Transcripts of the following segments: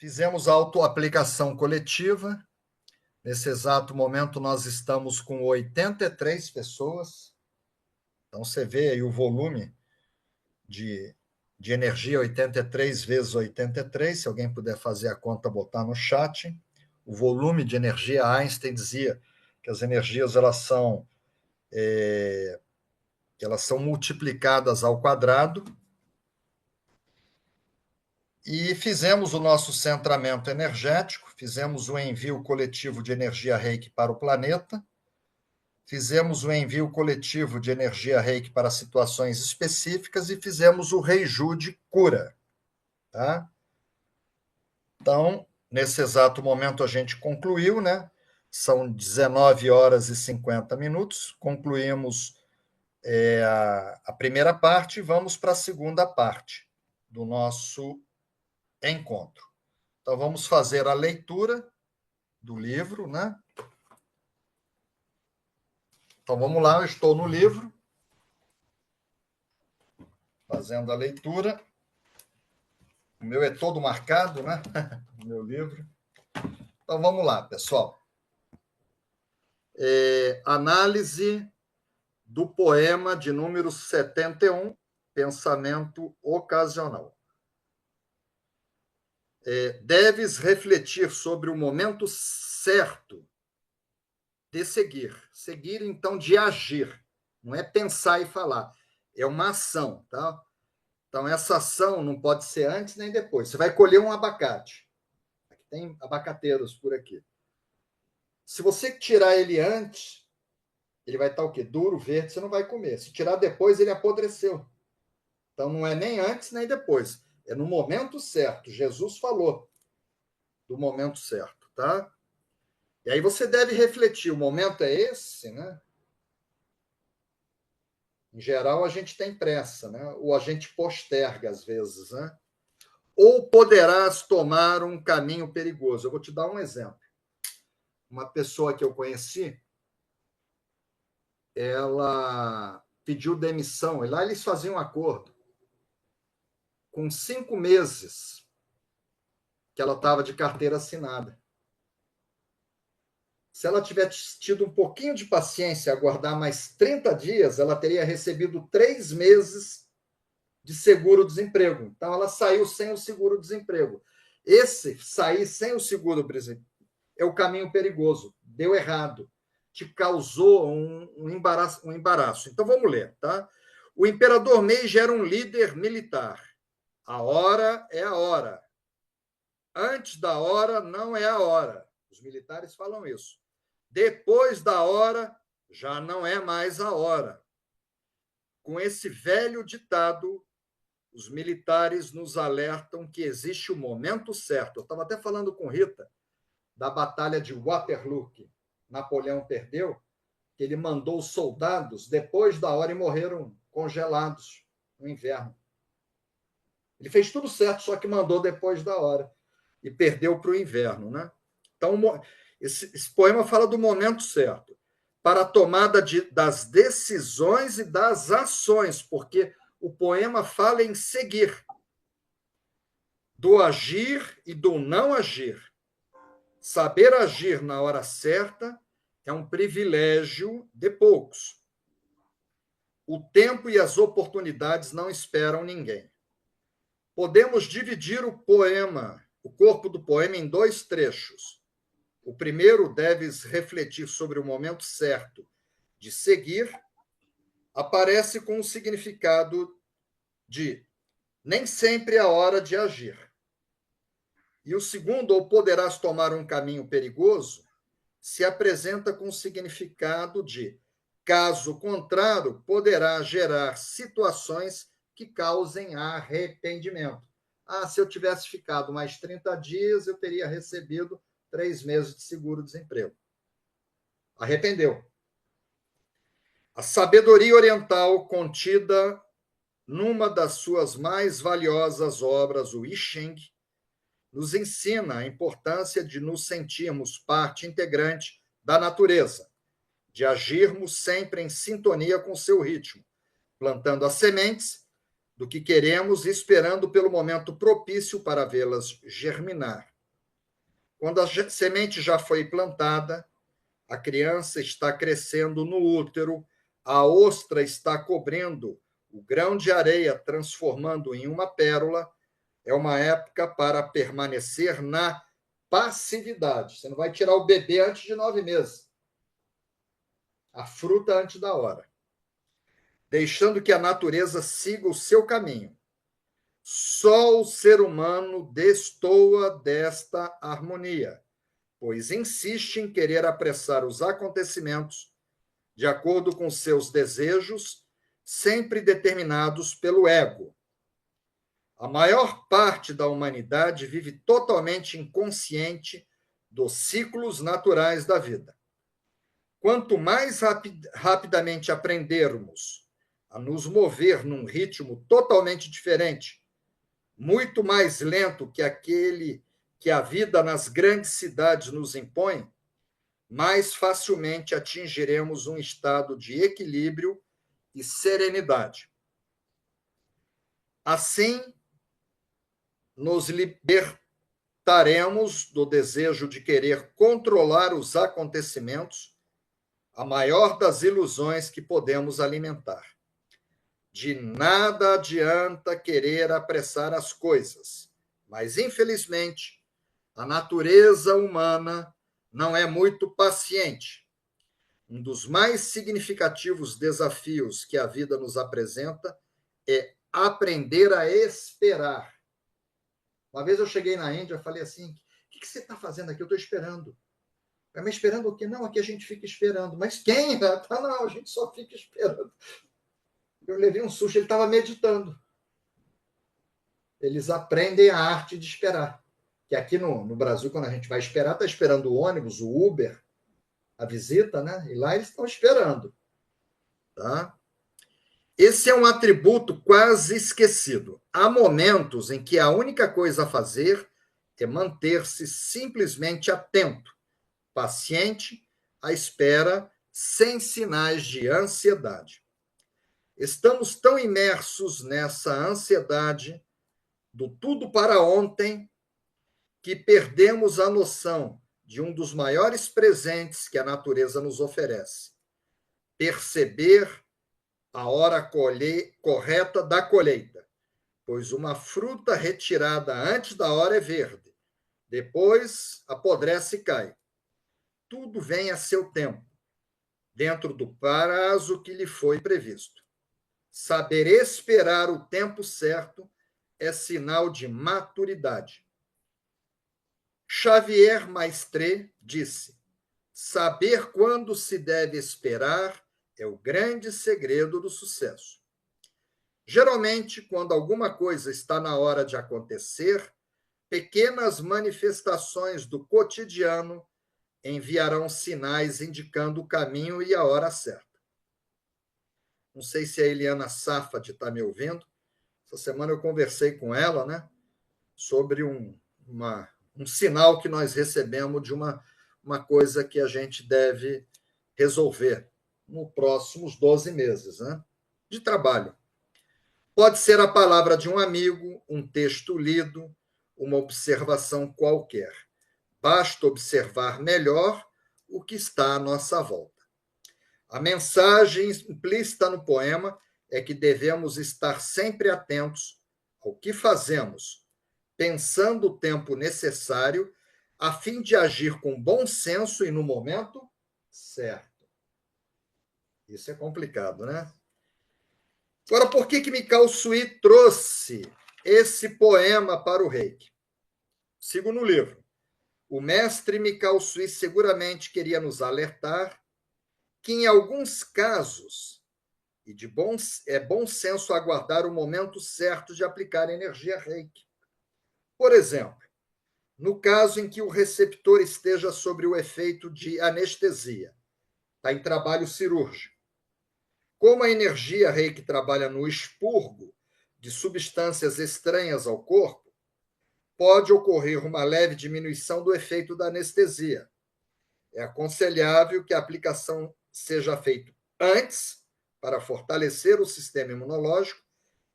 Fizemos a autoaplicação coletiva. Nesse exato momento, nós estamos com 83 pessoas. Então, você vê aí o volume de energia, 83 vezes 83. Se alguém puder fazer a conta, botar no chat. O volume de energia, Einstein dizia que as energias elas são multiplicadas ao quadrado. E fizemos o nosso centramento energético, fizemos o envio coletivo de energia Reiki para o planeta, fizemos o envio coletivo de energia Reiki para situações específicas e fizemos o Reiju de cura. Tá? Então, nesse exato momento, a gente concluiu, né? São 19 horas e 50 minutos, concluímos a primeira parte, vamos para a segunda parte do nosso encontro. Então, vamos fazer a leitura do livro, né? Então, vamos lá, eu estou no livro, fazendo a leitura. O meu é todo marcado, né? O meu livro. Então, vamos lá, pessoal. Análise do poema de número 71, Pensamento Ocasional. Deves refletir sobre o momento certo de seguir. Seguir, então, de agir. Não é pensar e falar. É uma ação, tá? Então, essa ação não pode ser antes nem depois. Você vai colher um abacate. Tem abacateiros por aqui. Se você tirar ele antes, ele vai estar o quê? Duro, verde, você não vai comer. Se tirar depois, ele apodreceu. Então, não é nem antes nem depois. É no momento certo. Jesus falou do momento certo, tá? E aí você deve refletir. O momento é esse, né? Em geral, a gente tem pressa, né? Ou a gente posterga às vezes, né? Ou poderás tomar um caminho perigoso. Eu vou te dar um exemplo. Uma pessoa que eu conheci, ela pediu demissão. E lá eles faziam um acordo. Com 5 meses que ela estava de carteira assinada. Se ela tivesse tido um pouquinho de paciência, aguardar mais 30 dias, ela teria recebido 3 meses de seguro-desemprego. Então, ela saiu sem o seguro-desemprego. Esse sair sem o seguro-desemprego é o caminho perigoso. Deu errado. Te causou um embaraço. Então, vamos ler. Tá? O imperador Meiji era um líder militar. A hora é a hora. Antes da hora não é a hora. Os militares falam isso. Depois da hora, já não é mais a hora. Com esse velho ditado, os militares nos alertam que existe o momento certo. Eu estava até falando com Rita da Batalha de Waterloo, que Napoleão perdeu, que ele mandou os soldados depois da hora e morreram congelados no inverno. Ele fez tudo certo, só que mandou depois da hora e perdeu para o inverno, né? Então, esse poema fala do momento certo para a tomada das decisões e das ações, porque o poema fala em seguir, do agir e do não agir. Saber agir na hora certa é um privilégio de poucos. O tempo e as oportunidades não esperam ninguém. Podemos dividir o corpo do poema, em 2 trechos. O primeiro, deves refletir sobre o momento certo de seguir, aparece com o significado de nem sempre é a hora de agir. E o segundo, ou poderás tomar um caminho perigoso, se apresenta com o significado de caso contrário, poderá gerar situações que causem arrependimento. Se eu tivesse ficado mais 30 dias, eu teria recebido 3 meses de seguro-desemprego. Arrependeu. A sabedoria oriental contida numa das suas mais valiosas obras, o I Ching, nos ensina a importância de nos sentirmos parte integrante da natureza, de agirmos sempre em sintonia com seu ritmo, plantando as sementes do que queremos e esperando pelo momento propício para vê-las germinar. Quando a semente já foi plantada, a criança está crescendo no útero, a ostra está cobrindo o grão de areia, transformando em uma pérola, é uma época para permanecer na passividade. Você não vai tirar o bebê antes de 9 meses. A fruta antes da hora. Deixando que a natureza siga o seu caminho. Só o ser humano destoa desta harmonia, pois insiste em querer apressar os acontecimentos de acordo com seus desejos, sempre determinados pelo ego. A maior parte da humanidade vive totalmente inconsciente dos ciclos naturais da vida. Quanto mais rapidamente aprendermos a nos mover num ritmo totalmente diferente, muito mais lento que aquele que a vida nas grandes cidades nos impõe, mais facilmente atingiremos um estado de equilíbrio e serenidade. Assim, nos libertaremos do desejo de querer controlar os acontecimentos, a maior das ilusões que podemos alimentar. De nada adianta querer apressar as coisas, mas, infelizmente, a natureza humana não é muito paciente. Um dos mais significativos desafios que a vida nos apresenta é aprender a esperar. Uma vez eu cheguei na Índia e falei assim: o que você está fazendo aqui? Eu estou esperando. Mas esperando o quê? Não, aqui a gente fica esperando. Mas quem? Não, a gente só fica esperando. Eu levei um susto, ele estava meditando. Eles aprendem a arte de esperar. Que aqui no Brasil, quando a gente vai esperar, está esperando o ônibus, o Uber, a visita, né? E lá eles estão esperando. Tá? Esse é um atributo quase esquecido. Há momentos em que a única coisa a fazer é manter-se simplesmente atento, paciente, à espera, sem sinais de ansiedade. Estamos tão imersos nessa ansiedade do tudo para ontem que perdemos a noção de um dos maiores presentes que a natureza nos oferece: perceber a hora correta da colheita, pois uma fruta retirada antes da hora é verde, depois apodrece e cai. Tudo vem a seu tempo, dentro do prazo que lhe foi previsto. Saber esperar o tempo certo é sinal de maturidade. Xavier Maistre disse: saber quando se deve esperar é o grande segredo do sucesso. Geralmente, quando alguma coisa está na hora de acontecer, pequenas manifestações do cotidiano enviarão sinais indicando o caminho e a hora certa. Não sei se a Eliana Safad está me ouvindo. Essa semana eu conversei com ela, né, sobre um sinal que nós recebemos de uma coisa que a gente deve resolver nos próximos 12 meses, né, de trabalho. Pode ser a palavra de um amigo, um texto lido, uma observação qualquer. Basta observar melhor o que está à nossa volta. A mensagem implícita no poema é que devemos estar sempre atentos ao que fazemos, pensando o tempo necessário, a fim de agir com bom senso e no momento certo. Isso é complicado, né? Agora, por que Mikao Sui trouxe esse poema para o Reiki? Segundo o livro, o mestre Mikao Sui seguramente queria nos alertar que, em alguns casos, é bom senso aguardar o momento certo de aplicar a energia Reiki. Por exemplo, no caso em que o receptor esteja sob o efeito de anestesia, está em trabalho cirúrgico. Como a energia Reiki trabalha no expurgo de substâncias estranhas ao corpo, pode ocorrer uma leve diminuição do efeito da anestesia. É aconselhável que a aplicação seja feita antes, para fortalecer o sistema imunológico,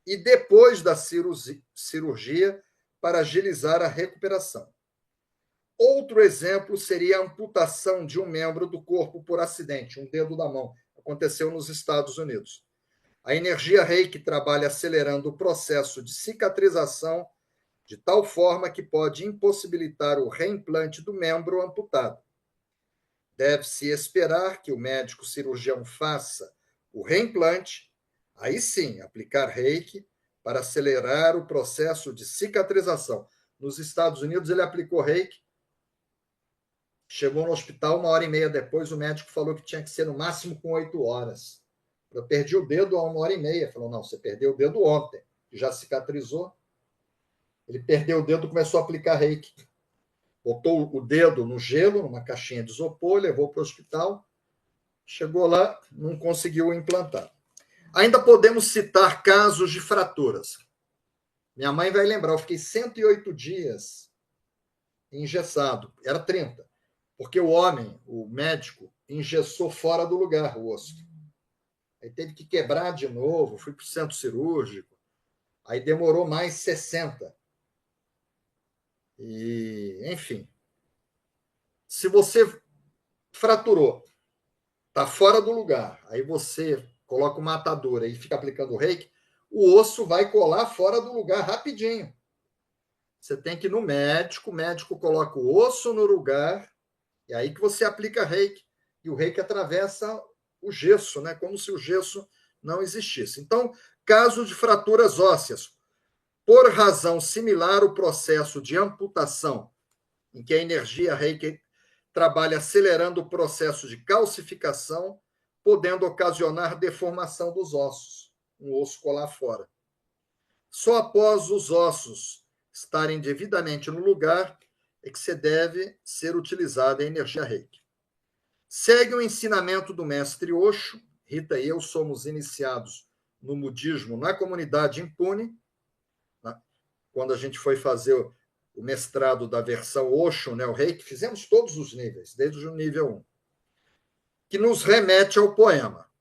e depois da cirurgia, para agilizar a recuperação. Outro exemplo seria a amputação de um membro do corpo por acidente, um dedo da mão. Aconteceu nos Estados Unidos. A energia Reiki trabalha acelerando o processo de cicatrização de tal forma que pode impossibilitar o reimplante do membro amputado. Deve-se esperar que o médico cirurgião faça o reimplante, aí sim, aplicar Reiki para acelerar o processo de cicatrização. Nos Estados Unidos, ele aplicou Reiki, chegou no hospital 1h30 depois, o médico falou que tinha que ser no máximo com 8 horas. Eu perdi o dedo há 1h30. Falou, não, você perdeu o dedo ontem, que já cicatrizou. Ele perdeu o dedo, começou a aplicar Reiki. Botou o dedo no gelo, numa caixinha de isopor, levou para o hospital. Chegou lá, não conseguiu implantar. Ainda podemos citar casos de fraturas. Minha mãe vai lembrar, eu fiquei 108 dias engessado. Era 30. Porque o homem, o médico, engessou fora do lugar o osso. Aí teve que quebrar de novo, fui para o centro cirúrgico. Aí demorou mais 60. E, enfim. Se você fraturou, está fora do lugar, aí você coloca uma atadura e fica aplicando o reiki, o osso vai colar fora do lugar rapidinho. Você tem que ir no médico, o médico coloca o osso no lugar, e aí que você aplica reiki. E o reiki atravessa o gesso, né? Como se o gesso não existisse. Então, caso de fraturas ósseas, por razão similar ao processo de amputação, em que a energia reiki trabalha acelerando o processo de calcificação, podendo ocasionar deformação dos ossos, um osso colar fora. Só após os ossos estarem devidamente no lugar é que se deve ser utilizada a energia reiki. Segue o ensinamento do mestre Osho. Rita e eu somos iniciados no budismo na comunidade Impune. Quando a gente foi fazer o mestrado da versão Osho, né, o Reiki, fizemos todos os níveis, desde o nível 1, que nos remete ao poema.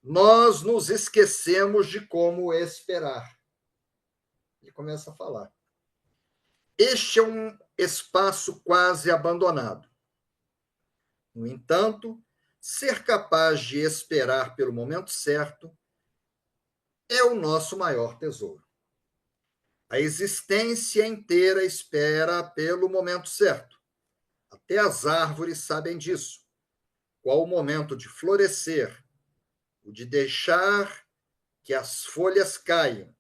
Nós nos esquecemos de como esperar. Ele começa a falar. Este é um espaço quase abandonado. No entanto, ser capaz de esperar pelo momento certo é o nosso maior tesouro. A existência inteira espera pelo momento certo. Até as árvores sabem disso. Qual o momento de florescer, o de deixar que as folhas caiam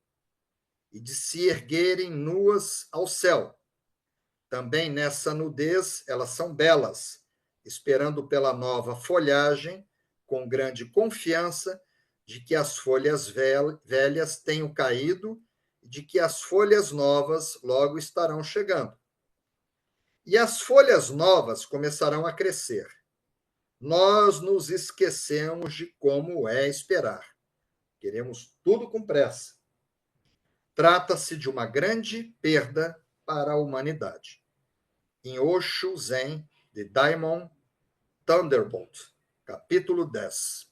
e de se erguerem nuas ao céu. Também nessa nudez elas são belas, esperando pela nova folhagem, com grande confiança de que as folhas velhas tenham caído e de que as folhas novas logo estarão chegando. E as folhas novas começarão a crescer. Nós nos esquecemos de como é esperar. Queremos tudo com pressa. Trata-se de uma grande perda para a humanidade. Em Osho Zen, de Diamond Thunderbolt, capítulo 10.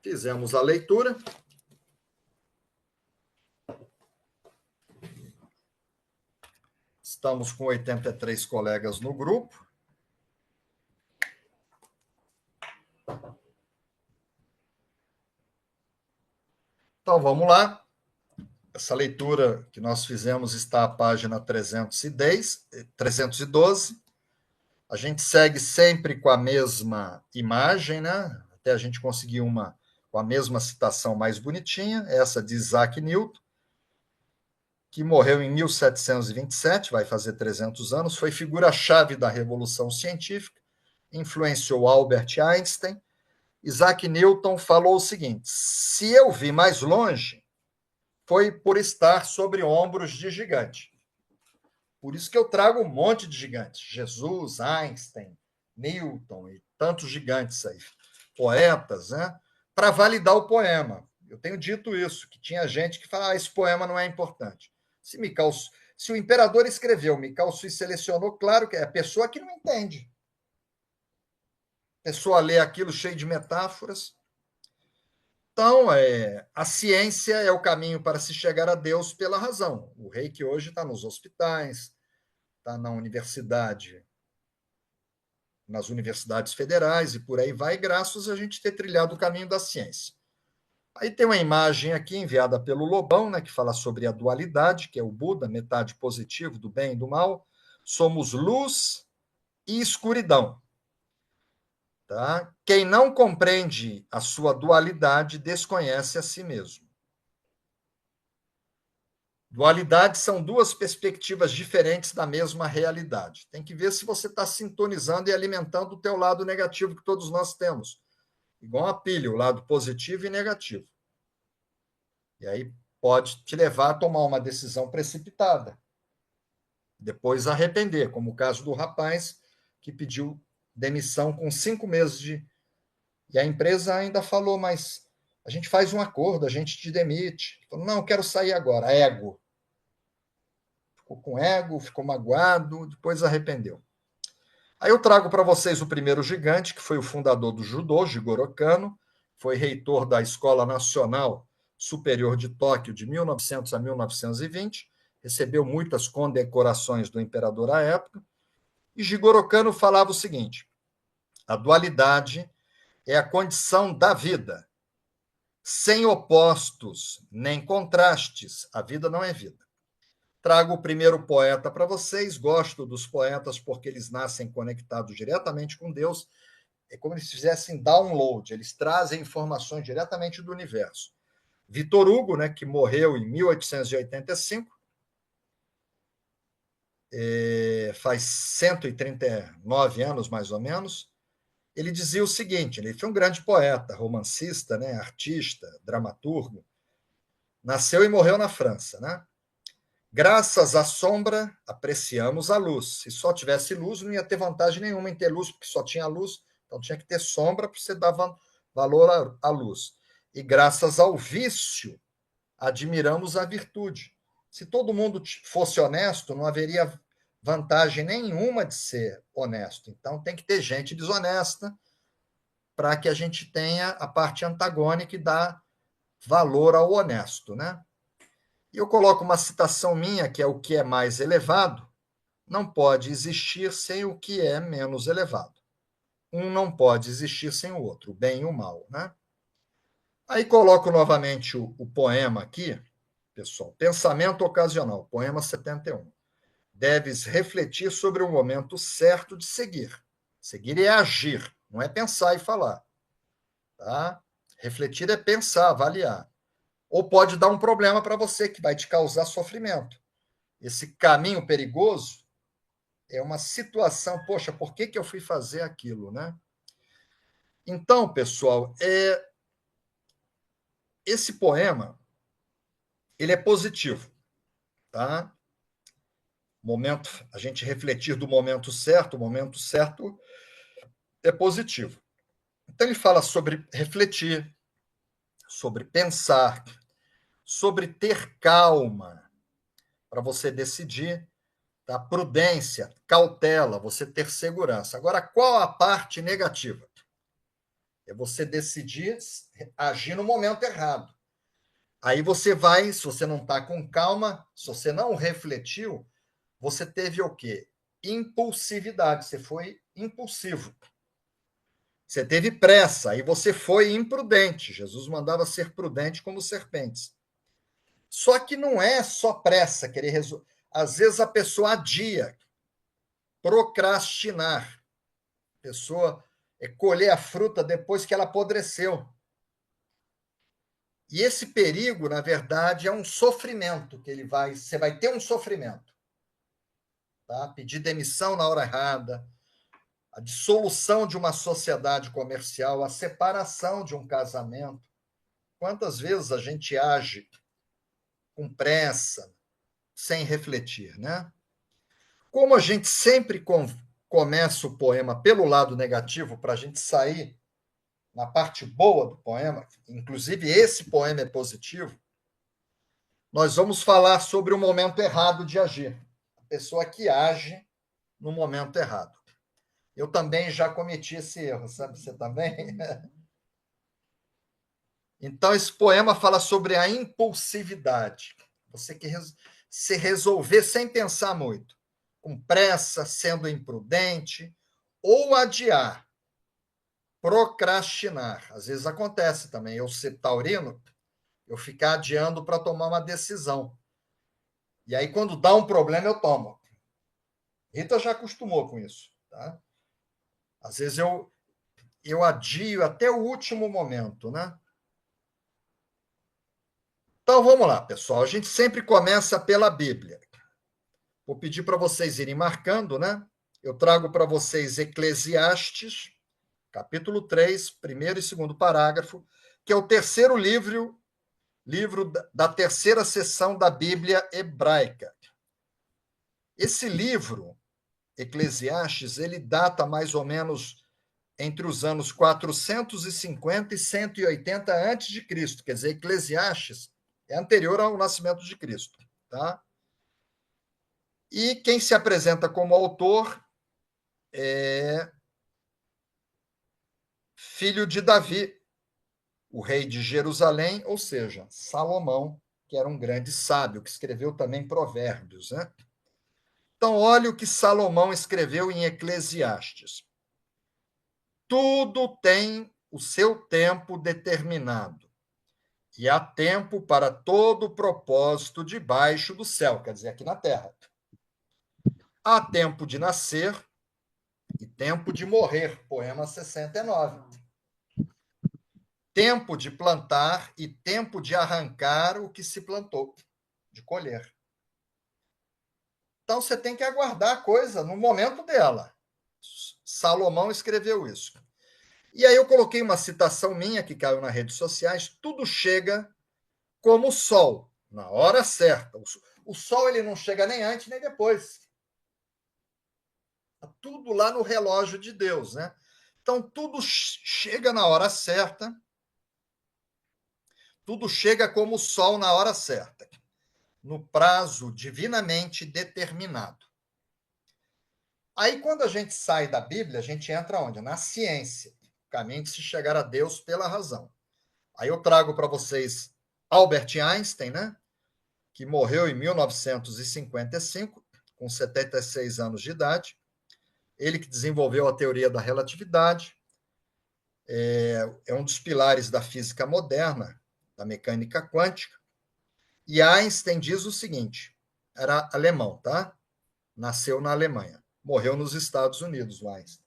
Fizemos a leitura. Estamos com 83 colegas no grupo. Então, vamos lá. Essa leitura que nós fizemos está à página 312. A gente segue sempre com a mesma imagem, né? Até a gente conseguir uma com a mesma citação mais bonitinha, essa de Isaac Newton, que morreu em 1727, vai fazer 300 anos, foi figura-chave da Revolução Científica, influenciou Albert Einstein. Isaac Newton falou o seguinte: se eu vi mais longe, foi por estar sobre ombros de gigante. Por isso que eu trago um monte de gigantes. Jesus, Einstein, Newton e tantos gigantes aí, poetas, né? Para validar o poema. Eu tenho dito isso, que tinha gente que fala, esse poema não é importante. Se o imperador escreveu, Mikao Sui selecionou, claro que é a pessoa que não entende. A pessoa lê aquilo cheio de metáforas. Então, a ciência é o caminho para se chegar a Deus pela razão. O Reiki hoje está nos hospitais, está na universidade, nas universidades federais e por aí vai, graças a gente ter trilhado o caminho da ciência. Aí tem uma imagem aqui enviada pelo Lobão, né, que fala sobre a dualidade, que é o Buda, metade positivo do bem e do mal. Somos luz e escuridão. Tá? Quem não compreende a sua dualidade desconhece a si mesmo. Dualidade são duas perspectivas diferentes da mesma realidade. Tem que ver se você está sintonizando e alimentando o teu lado negativo que todos nós temos. Igual uma pilha, o lado positivo e negativo. E aí pode te levar a tomar uma decisão precipitada. Depois arrepender, como o caso do rapaz que pediu demissão com 5 meses de... E a empresa ainda falou, mas a gente faz um acordo, a gente te demite. Falou, não, eu quero sair agora. Ego. Ficou com ego, ficou magoado, depois arrependeu. Aí eu trago para vocês o primeiro gigante, que foi o fundador do judô, Jigoro Kano, foi reitor da Escola Nacional Superior de Tóquio de 1900 a 1920, recebeu muitas condecorações do imperador à época, e Jigoro Kano falava o seguinte: a dualidade é a condição da vida. Sem opostos nem contrastes, a vida não é vida. Trago o primeiro poeta para vocês. Gosto dos poetas porque eles nascem conectados diretamente com Deus. É como se fizessem download, eles trazem informações diretamente do universo. Victor Hugo, né, que morreu em 1885, faz 139 anos, mais ou menos, ele dizia o seguinte, ele foi um grande poeta, romancista, né, artista, dramaturgo, nasceu e morreu na França, né? Graças à sombra, apreciamos a luz. Se só tivesse luz, não ia ter vantagem nenhuma em ter luz, porque só tinha luz, então tinha que ter sombra para você dar valor à luz. E graças ao vício, admiramos a virtude. Se todo mundo fosse honesto, não haveria vantagem nenhuma de ser honesto. Então tem que ter gente desonesta para que a gente tenha a parte antagônica e dá valor ao honesto, né? E eu coloco uma citação minha, que é o que é mais elevado, não pode existir sem o que é menos elevado. Um não pode existir sem o outro, o bem e o mal, né? Aí coloco novamente o poema aqui, pessoal. Pensamento ocasional, poema 71. Deves refletir sobre o momento certo de seguir. Seguir é agir, não é pensar e falar. Tá? Refletir é pensar, avaliar. Ou pode dar um problema para você que vai te causar sofrimento. Esse caminho perigoso é uma situação, poxa, por que eu fui fazer aquilo, né? Então, pessoal, esse poema ele é positivo, tá? Momento, a gente refletir do momento certo, o momento certo é positivo. Então ele fala sobre refletir, sobre pensar, sobre ter calma para você decidir, tá? Prudência, cautela, você ter segurança. Agora, qual a parte negativa? É você decidir agir no momento errado. Aí você vai, se você não está com calma, se você não refletiu, você teve o quê? Impulsividade, você foi impulsivo. Você teve pressa, aí você foi imprudente. Jesus mandava ser prudente como serpentes. Só que não é só pressa, querer resolver. Às vezes a pessoa adia, procrastinar. A pessoa colher a fruta depois que ela apodreceu. E esse perigo, na verdade, é um sofrimento que você vai ter um sofrimento. Tá? Pedir demissão na hora errada, a dissolução de uma sociedade comercial, a separação de um casamento. Quantas vezes a gente age com pressa, sem refletir, né? Como a gente sempre começa o poema pelo lado negativo, para a gente sair na parte boa do poema, inclusive esse poema é positivo, nós vamos falar sobre o momento errado de agir. A pessoa que age no momento errado. Eu também já cometi esse erro, sabe? Você também? Então, esse poema fala sobre a impulsividade. Você que se resolver sem pensar muito. com pressa, sendo imprudente, ou adiar, procrastinar. Às vezes acontece também, eu ser taurino, eu ficar adiando para tomar uma decisão. E aí, quando dá um problema, eu tomo. Rita já acostumou com isso. Tá? Às vezes eu adio até o último momento, né? Então vamos lá, pessoal. A gente sempre começa pela Bíblia. Vou pedir para vocês irem marcando, né? Eu trago para vocês Eclesiastes, capítulo 3, primeiro e segundo parágrafo, que é o terceiro livro da terceira seção da Bíblia hebraica. Esse livro, Eclesiastes, ele data mais ou menos entre os anos 450 e 180 a.C., quer dizer, Eclesiastes é anterior ao nascimento de Cristo, tá? E quem se apresenta como autor é filho de Davi, o rei de Jerusalém, ou seja, Salomão, que era um grande sábio, que escreveu também Provérbios, né? Então, olha o que Salomão escreveu em Eclesiastes. Tudo tem o seu tempo determinado, e há tempo para todo propósito debaixo do céu, quer dizer, aqui na terra. Há tempo de nascer e tempo de morrer, poema 69. Tempo de plantar e tempo de arrancar o que se plantou, de colher. Então você tem que aguardar a coisa no momento dela. Salomão escreveu isso. E aí eu coloquei uma citação minha que caiu nas redes sociais: tudo chega como o sol, na hora certa. O sol ele não chega nem antes nem depois. Está tudo lá no relógio de Deus, né? Então tudo chega na hora certa. Tudo chega como o sol na hora certa, no prazo divinamente determinado. Aí, quando a gente sai da Bíblia, a gente entra onde? Na ciência, o caminho de se chegar a Deus pela razão. Aí eu trago para vocês Albert Einstein, né? Que morreu em 1955, com 76 anos de idade. Ele que desenvolveu a teoria da relatividade, é um dos pilares da física moderna, da mecânica quântica. E Einstein diz o seguinte, era alemão, tá? Nasceu na Alemanha, morreu nos Estados Unidos, o Einstein.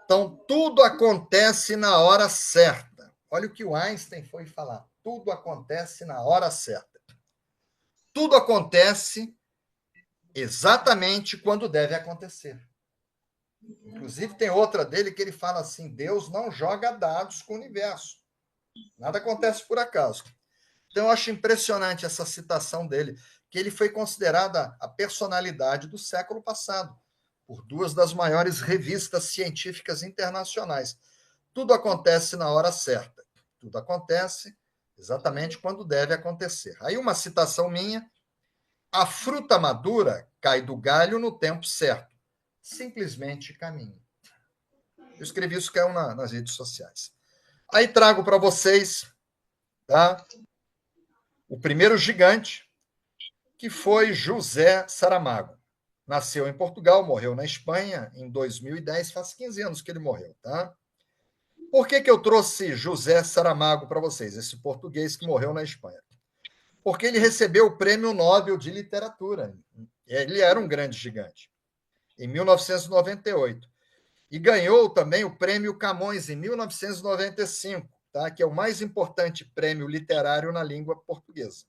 Então, tudo acontece na hora certa. Olha o que o Einstein foi falar. Tudo acontece na hora certa. Tudo acontece exatamente quando deve acontecer. Inclusive, tem outra dele que ele fala assim: Deus não joga dados com o universo. Nada acontece por acaso. Então, eu acho impressionante essa citação dele, que ele foi considerada a personalidade do século passado, por duas das maiores revistas científicas internacionais. Tudo acontece na hora certa. Tudo acontece exatamente quando deve acontecer. Aí uma citação minha: a fruta madura cai do galho no tempo certo. Simplesmente caminha. Eu escrevi isso, caiu nas redes sociais. Aí trago para vocês, tá, o primeiro gigante, que foi José Saramago. Nasceu em Portugal, morreu na Espanha em 2010, faz 15 anos que ele morreu, tá? Por que eu trouxe José Saramago para vocês, esse português que morreu na Espanha? Porque ele recebeu o Prêmio Nobel de Literatura. Ele era um grande gigante, em 1998. E ganhou também o Prêmio Camões, em 1995, tá? Que é o mais importante prêmio literário na língua portuguesa.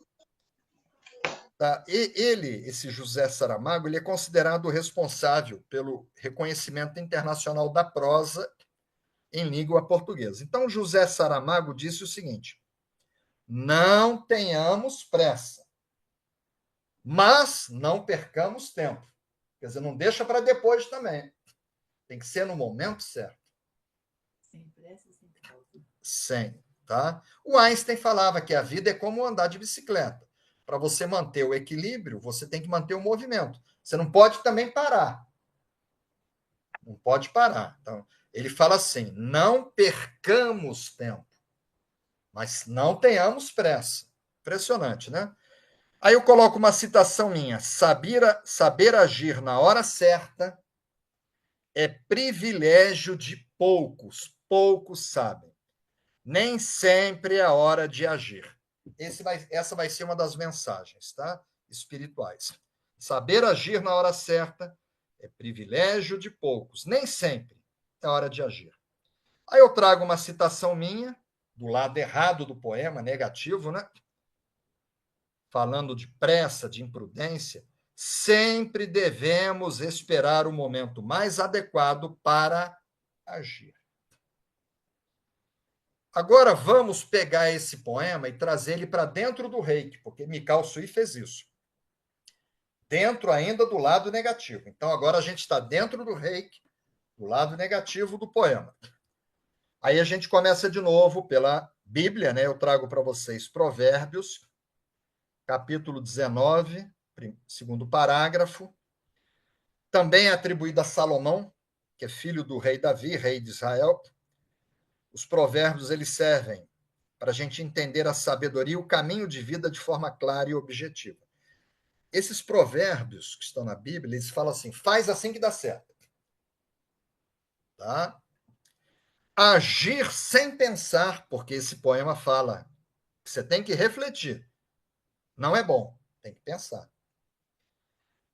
Tá? E ele, esse José Saramago, ele é considerado o responsável pelo reconhecimento internacional da prosa em língua portuguesa. Então, José Saramago disse o seguinte: não tenhamos pressa, mas não percamos tempo. Quer dizer, não deixa para depois também. Tem que ser no momento certo. Sem pressa, sem pausa. Sem, tá? O Einstein falava que a vida é como andar de bicicleta. Para você manter o equilíbrio, você tem que manter o movimento. Você não pode também parar. Não pode parar. Então, ele fala assim: não percamos tempo, mas não tenhamos pressa. Impressionante, né? Aí eu coloco uma citação minha: saber agir na hora certa é privilégio de poucos, poucos sabem. Nem sempre é a hora de agir. Essa vai ser uma das mensagens, tá? Espirituais. Saber agir na hora certa é privilégio de poucos. Nem sempre é hora de agir. Aí eu trago uma citação minha, do lado errado do poema, negativo, né? Falando de pressa, de imprudência. Sempre devemos esperar o momento mais adequado para agir. Agora vamos pegar esse poema e trazer ele para dentro do Reiki, porque Mikao Sui fez isso. Dentro ainda do lado negativo. Então agora a gente está dentro do Reiki, do lado negativo do poema. Aí a gente começa de novo pela Bíblia, né? Eu trago para vocês Provérbios, capítulo 19, segundo parágrafo. Também é atribuído a Salomão, que é filho do rei Davi, rei de Israel. Os provérbios eles servem para a gente entender a sabedoria e o caminho de vida de forma clara e objetiva. Esses provérbios que estão na Bíblia, eles falam assim: faz assim que dá certo. Tá? Agir sem pensar, porque esse poema fala que você tem que refletir. Não é bom, tem que pensar.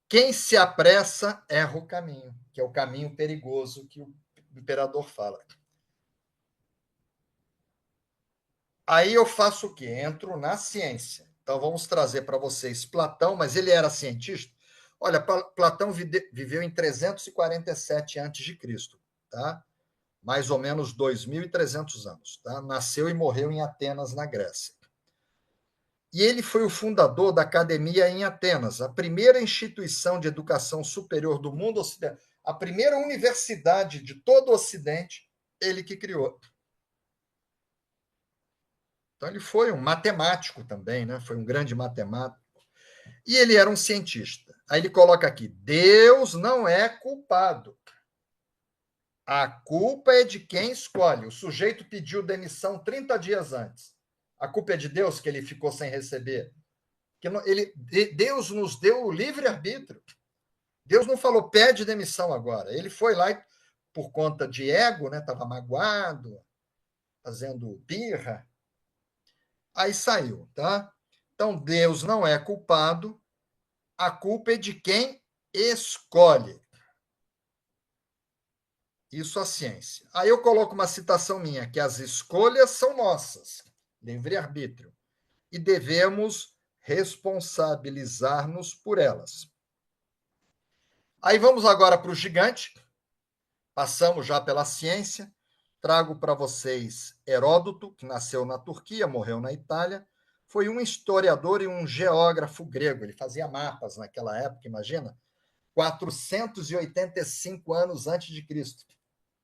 Quem se apressa erra o caminho, que é o caminho perigoso que o imperador fala. Aí eu faço o quê? Entro na ciência. Então vamos trazer para vocês Platão, mas ele era cientista. Olha, Platão viveu em 347 a.C., tá? Mais ou menos 2.300 anos. Tá? Nasceu e morreu em Atenas, na Grécia. E ele foi o fundador da Academia em Atenas, a primeira instituição de educação superior do mundo ocidental, a primeira universidade de todo o Ocidente, ele que criou. Então, ele foi um matemático também, né? Foi um grande matemático. E ele era um cientista. Aí ele coloca aqui: Deus não é culpado. A culpa é de quem escolhe. O sujeito pediu demissão 30 dias antes. A culpa é de Deus que ele ficou sem receber. Deus nos deu o livre-arbítrio. Deus não falou, pede demissão agora. Ele foi lá e, por conta de ego, né? Estava magoado, fazendo birra. Aí saiu, tá? Então, Deus não é culpado, a culpa é de quem escolhe. Isso a ciência. Aí eu coloco uma citação minha, que as escolhas são nossas, livre-arbítrio, e devemos responsabilizar-nos por elas. Aí vamos agora para o gigante, passamos já pela ciência, trago para vocês Heródoto, que nasceu na Turquia, morreu na Itália, foi um historiador e um geógrafo grego, ele fazia mapas naquela época, imagina, 485 anos antes de Cristo.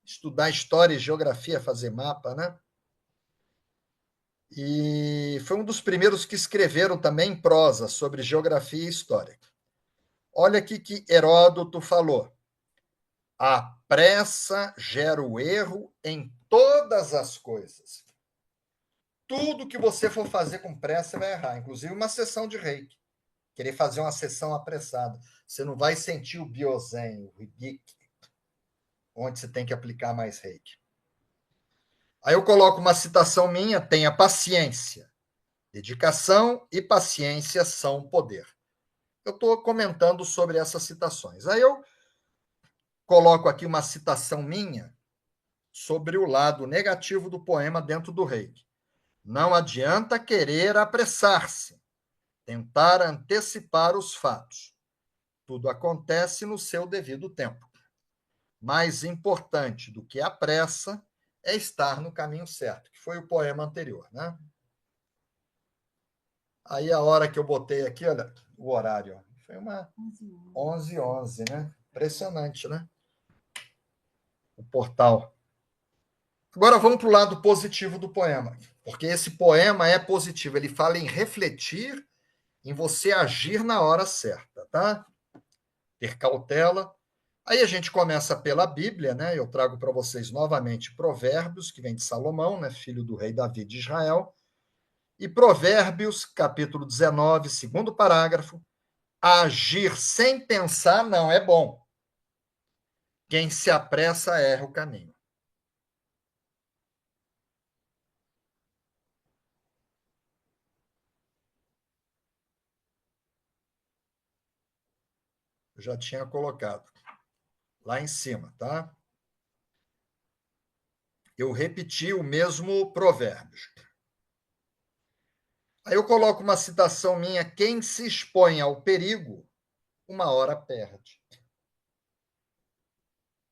Estudar história e geografia, fazer mapa, né? E foi um dos primeiros que escreveram também em prosa sobre geografia e história. Olha aqui que Heródoto falou: a pressa gera o erro em todas as coisas. Tudo que você for fazer com pressa, você vai errar, inclusive uma sessão de reiki. Querer fazer uma sessão apressada. Você não vai sentir o biozen, o hibiki, onde você tem que aplicar mais reiki. Aí eu coloco uma citação minha: tenha paciência. Dedicação e paciência são poder. Eu estou comentando sobre essas citações. Aí eu coloco aqui uma citação minha sobre o lado negativo do poema dentro do reiki. Não adianta querer apressar-se, tentar antecipar os fatos. Tudo acontece no seu devido tempo. Mais importante do que a pressa é estar no caminho certo, que foi o poema anterior, né? Aí a hora que eu botei aqui, olha, o horário, foi uma 11h11, né? Impressionante, né? O portal. Agora vamos para o lado positivo do poema, porque esse poema é positivo, ele fala em refletir, em você agir na hora certa, tá? Ter cautela. Aí a gente começa pela Bíblia, né? Eu trago para vocês novamente Provérbios, que vem de Salomão, né? Filho do rei Davi de Israel. E Provérbios, capítulo 19, segundo parágrafo, agir sem pensar não é bom. Quem se apressa erra o caminho. Eu já tinha colocado lá em cima, tá? Eu repeti o mesmo provérbio. Aí eu coloco uma citação minha: quem se expõe ao perigo, uma hora perde.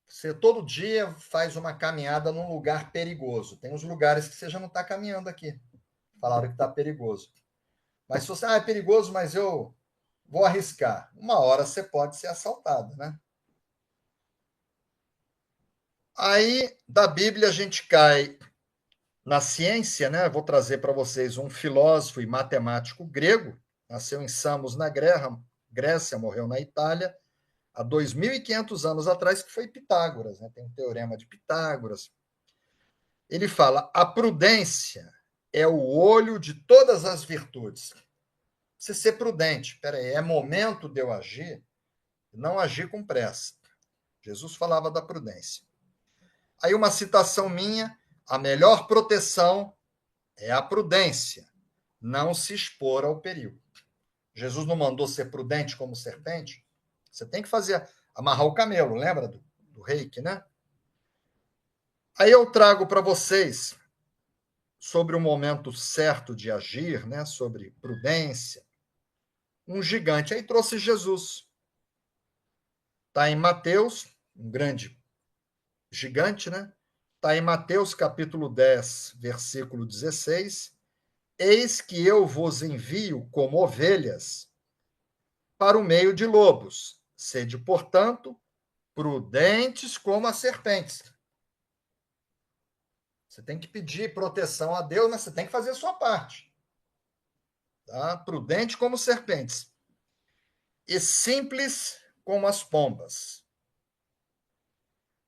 Você todo dia faz uma caminhada num lugar perigoso. Tem uns lugares que você já não está caminhando aqui. Falaram que está perigoso. Mas se você, é perigoso, mas eu vou arriscar. Uma hora você pode ser assaltado, né? Aí, da Bíblia, a gente cai na ciência, né? Vou trazer para vocês um filósofo e matemático grego, nasceu em Samos, na Grécia, morreu na Itália, há 2.500 anos atrás, que foi Pitágoras, né? Tem um teorema de Pitágoras. Ele fala: a prudência é o olho de todas as virtudes. Você ser prudente, peraí, é momento de eu agir, não agir com pressa. Jesus falava da prudência. Aí uma citação minha: a melhor proteção é a prudência, não se expor ao perigo. Jesus não mandou ser prudente como serpente? Você tem que amarrar o camelo, lembra do reiki, né? Aí eu trago para vocês sobre o momento certo de agir, né? Sobre prudência. Um gigante, aí trouxe Jesus. Está em Mateus, um grande gigante, né? Está em Mateus capítulo 10, versículo 16. Eis que eu vos envio como ovelhas para o meio de lobos. Sede, portanto, prudentes como as serpentes. Você tem que pedir proteção a Deus, mas você tem que fazer a sua parte. Tá? Prudente como serpentes. E simples como as pombas.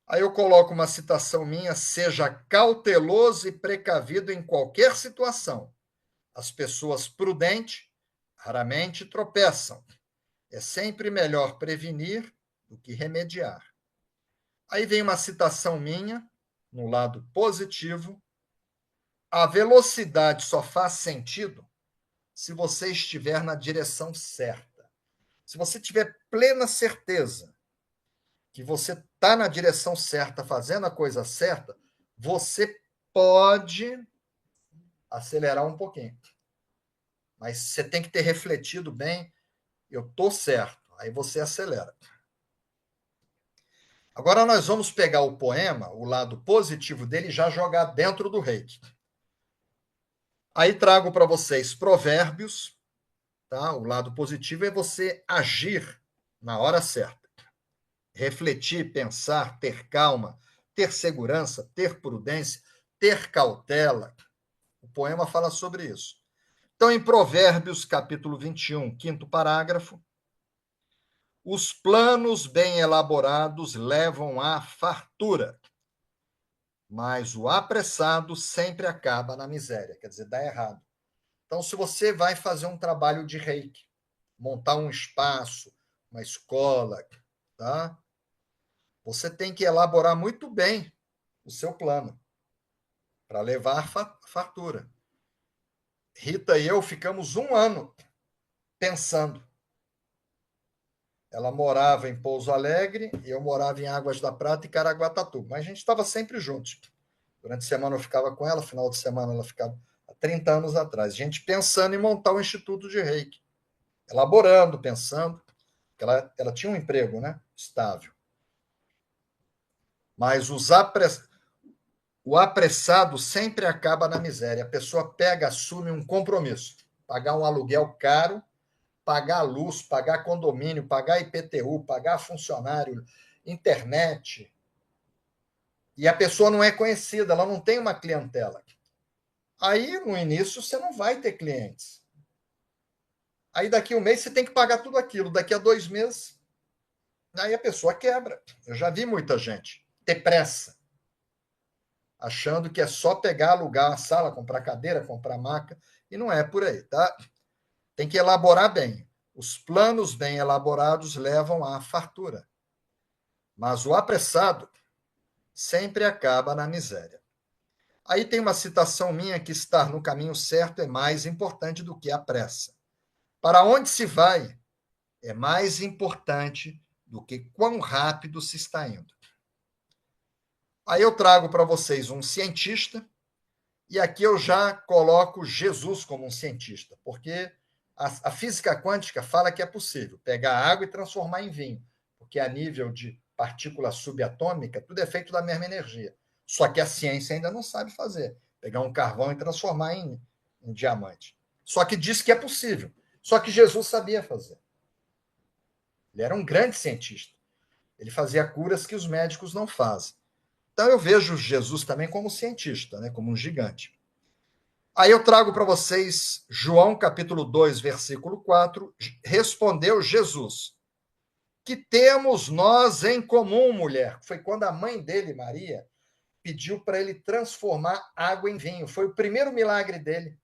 Aí eu coloco uma citação minha: seja cauteloso e precavido em qualquer situação. As pessoas prudentes raramente tropeçam. É sempre melhor prevenir do que remediar. Aí vem uma citação minha, no lado positivo: a velocidade só faz sentido se você estiver na direção certa. Se você tiver plena certeza que você está na direção certa, fazendo a coisa certa, você pode acelerar um pouquinho. Mas você tem que ter refletido bem: eu estou certo. Aí você acelera. Agora nós vamos pegar o poema, o lado positivo dele, e já jogar dentro do reiki. Aí trago para vocês Provérbios, tá? O lado positivo é você agir na hora certa. Refletir, pensar, ter calma, ter segurança, ter prudência, ter cautela. O poema fala sobre isso. Então, em Provérbios, capítulo 21, quinto parágrafo: os planos bem elaborados levam à fartura, mas o apressado sempre acaba na miséria, quer dizer, dá errado. Então, se você vai fazer um trabalho de reiki, montar um espaço, uma escola, tá? Você tem que elaborar muito bem o seu plano para levar a fartura. Rita e eu ficamos um ano pensando. Ela morava em Pouso Alegre e eu morava em Águas da Prata e Caraguatatuba, mas a gente estava sempre juntos. Durante a semana eu ficava com ela, final de semana ela ficava, há 30 anos atrás. A gente pensando em montar um instituto de reiki, elaborando, pensando, porque ela tinha um emprego, né, estável. Mas o apressado sempre acaba na miséria. A pessoa pega, assume um compromisso, pagar um aluguel caro, pagar luz, pagar condomínio, pagar IPTU, pagar funcionário, internet. E a pessoa não é conhecida, ela não tem uma clientela. Aí, no início, você não vai ter clientes. Aí, daqui a um mês, você tem que pagar tudo aquilo. Daqui a 2 meses, aí a pessoa quebra. Eu já vi muita gente ter pressa, achando que é só pegar, alugar a sala, comprar cadeira, comprar maca E não é por aí, tá? Tem que elaborar bem. Os planos bem elaborados levam à fartura. Mas o apressado sempre acaba na miséria. Aí tem uma citação minha que estar no caminho certo é mais importante do que a pressa. Para onde se vai é mais importante do que quão rápido se está indo. Aí eu trago para vocês um cientista, e aqui eu já coloco Jesus como um cientista, porque a física quântica fala que é possível pegar água e transformar em vinho, porque a nível de partícula subatômica, tudo é feito da mesma energia. Só que a ciência ainda não sabe fazer. Pegar um carvão e transformar em diamante. Só que diz que é possível. Só que Jesus sabia fazer. Ele era um grande cientista. Ele fazia curas que os médicos não fazem. Então eu vejo Jesus também como cientista, né, como um gigante. Aí eu trago para vocês João capítulo 2, versículo 4, respondeu Jesus: que temos nós em comum, mulher? Foi quando a mãe dele, Maria, pediu para ele transformar água em vinho. Foi o primeiro milagre dele.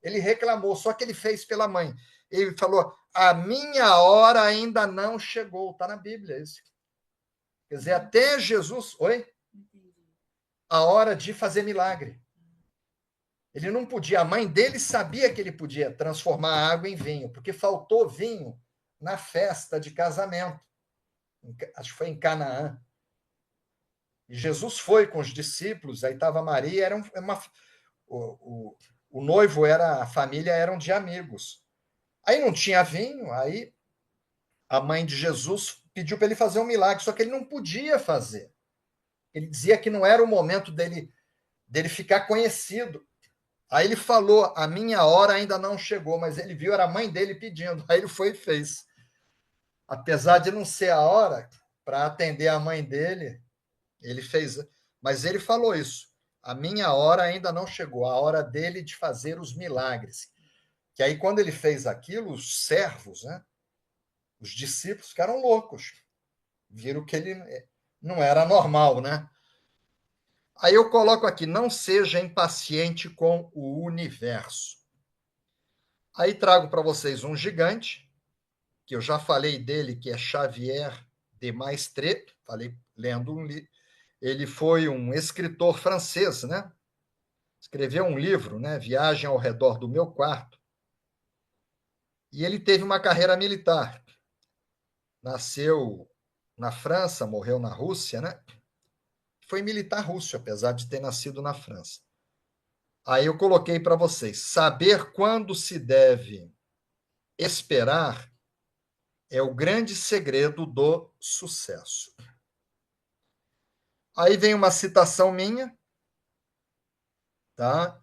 Ele reclamou, só que ele fez pela mãe. Ele falou: a minha hora ainda não chegou. Está na Bíblia isso. Quer dizer, até Jesus... Oi? A hora de fazer milagre. Ele não podia, a mãe dele sabia que ele podia transformar a água em vinho, porque faltou vinho na festa de casamento. Acho que foi em Canaã. E Jesus foi com os discípulos, aí estava Maria, o noivo era, a família eram de amigos. Aí não tinha vinho, aí a mãe de Jesus pediu para ele fazer um milagre, só que ele não podia fazer. Ele dizia que não era o momento dele ficar conhecido. Aí ele falou, a minha hora ainda não chegou, mas ele viu, era a mãe dele pedindo. Aí ele foi e fez. Apesar de não ser a hora, para atender a mãe dele, ele fez. Mas ele falou isso. A minha hora ainda não chegou, a hora dele de fazer os milagres. Que aí, quando ele fez aquilo, os servos, né, os discípulos ficaram loucos. Viram que ele não era normal, né? Aí eu coloco aqui, não seja impaciente com o universo. Aí trago para vocês um gigante, que eu já falei dele, que é Xavier de Maistre, falei lendo um livro. Ele foi um escritor francês, né? Escreveu um livro, né? Viagem ao redor do meu quarto. E ele teve uma carreira militar. Nasceu na França, morreu na Rússia, né? Foi militar russo, apesar de ter nascido na França. Aí eu coloquei para vocês: saber quando se deve esperar é o grande segredo do sucesso. Aí vem uma citação minha, tá?